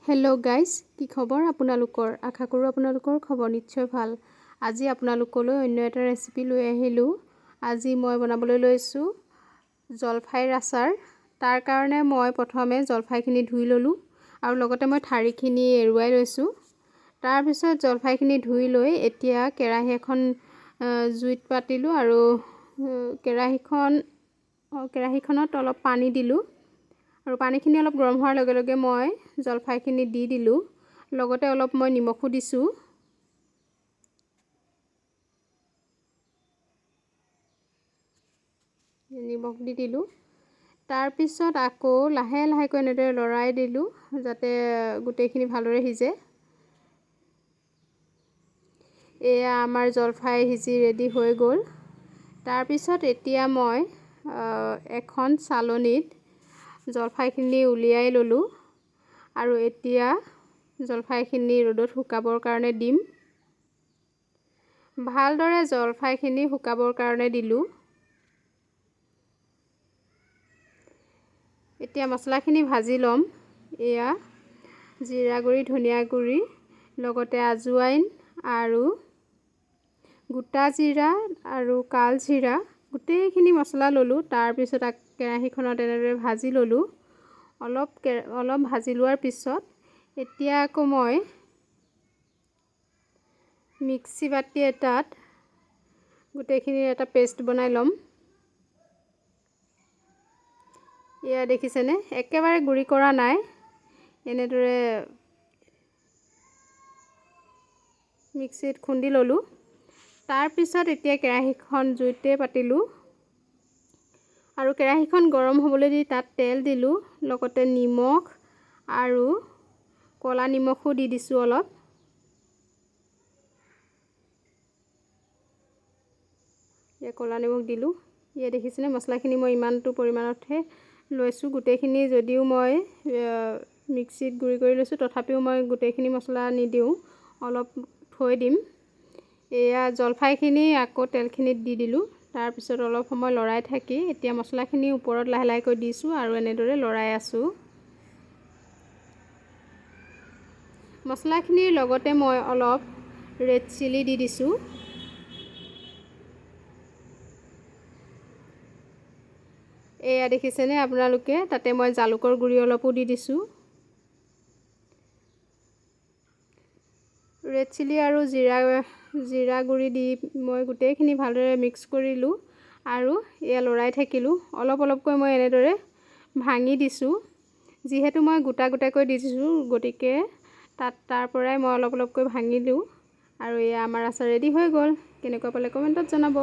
Hello' guys, কি খবৰ আপোনালোকৰ? আশা কৰোঁ আপোনালোকৰ খবৰ নিশ্চয় ভাল। আজি আপোনালোকলৈ অন্য এটা ৰেচিপি লৈ আহিলোঁ। আজি মই বনাবলৈ লৈছোঁ জলফাইৰ আচাৰ। তাৰ কাৰণে মই প্ৰথমে জলফাইখিনি ধুই ল'লোঁ আৰু লগতে মই ঠাৰিখিনি এৰুৱাই লৈছোঁ। তাৰপিছত জলফাইখিনি ধুই লৈ এতিয়া কেৰাহী এখন জুইত পাতিলোঁ আৰু কেৰাহীখনত অলপ পানী দিলোঁ আৰু পানীখিনি অলপ গৰম হোৱাৰ লগে লগে মই জলফাইখিনি দি দিলোঁ। লগতে অলপ মই নিমখো দিছোঁ। নিমখ দি দিলোঁ। তাৰপিছত আকৌ লাহে লাহেকৈ এনেদৰে লৰাই দিলোঁ যাতে গোটেইখিনি ভালদৰে সিজে। এয়া আমাৰ জলফাই সিজি ৰেডি হৈ গ'ল। তাৰপিছত এতিয়া মই এখন চালনীত জলফাইখিনি উলিয়াই ল'লোঁ আৰু এতিয়া জলফাইখিনি ৰ'দত শুকাবৰ কাৰণে দিম। ভালদৰে জলফাইখিনি শুকাবৰ কাৰণে দিলোঁ। এতিয়া মছলাখিনি ভাজি ল'ম। এয়া জিৰা গুড়ি, ধনিয়া গুড়ি, লগতে আজৱাইন আৰু গোটা জিৰা আৰু কাল জিৰা গোটেইখিনি মছলা ল'লোঁ। তাৰপিছত কেৰাহীখনত এনেদৰে ভাজি ল'লোঁ। অলপ ভাজি লোৱাৰ পিছত এতিয়া আকৌ মই মিক্সি বাতি এটাত গোটেইখিনিৰ এটা পেষ্ট বনাই ল'ম। এয়া দেখিছেনে, একেবাৰে গুড়ি কৰা নাই, এনেদৰে মিক্সিত খুন্দি ল'লোঁ। তাৰপিছত এতিয়া কেৰাহীখন জুইতে পাতিলোঁ আৰু কেৰাহীখন গৰম হ'বলৈ দি তাত তেল দিলোঁ। লগতে নিমখ আৰু ক'লা নিমখো দি দিছোঁ অলপ। এয়া ক'লা নিমখ দিলোঁ। এয়া দেখিছেনে, মছলাখিনি মই ইমানটো পৰিমাণতহে লৈছোঁ। গোটেইখিনি যদিও মই মিক্সিত গুড়ি কৰি লৈছোঁ, তথাপিও মই গোটেইখিনি মছলা নিদিওঁ, অলপ থৈ দিম। এয়া জলফাইখিনি আকৌ তেলখিনিত দি দিলোঁ। তাৰপিছত অলপ সময় লৰাই থাকি এতিয়া মছলাখিনি ওপৰত লাহে লাহেকৈ দিছোঁ আৰু এনেদৰে লৰাই আছোঁ। মছলাখিনিৰ লগতে মই অলপ ৰেড চিলি দি দিছোঁ। এয়া দেখিছেনে আপোনালোকে, তাতে মই জালুকৰ গুড়ি অলপো দি দিছোঁ। ৰেড চিলি আৰু জিৰা গুড়ি দি মই গোটেইখিনি ভালদৰে মিক্স কৰিলোঁ আৰু এয়া লৰাই থাকিলোঁ। অলপ অলপকৈ মই এনেদৰে ভাঙি দিছোঁ। যিহেতু মই গোটা গোটাকৈ দি দিছোঁ, গতিকে তাৰ পৰাই মই অলপ অলপকৈ ভাঙিলোঁ আৰু এয়া আমাৰ আচাৰ ৰেডি হৈ গ'ল। কেনেকুৱা পালে কমেণ্টত জনাব।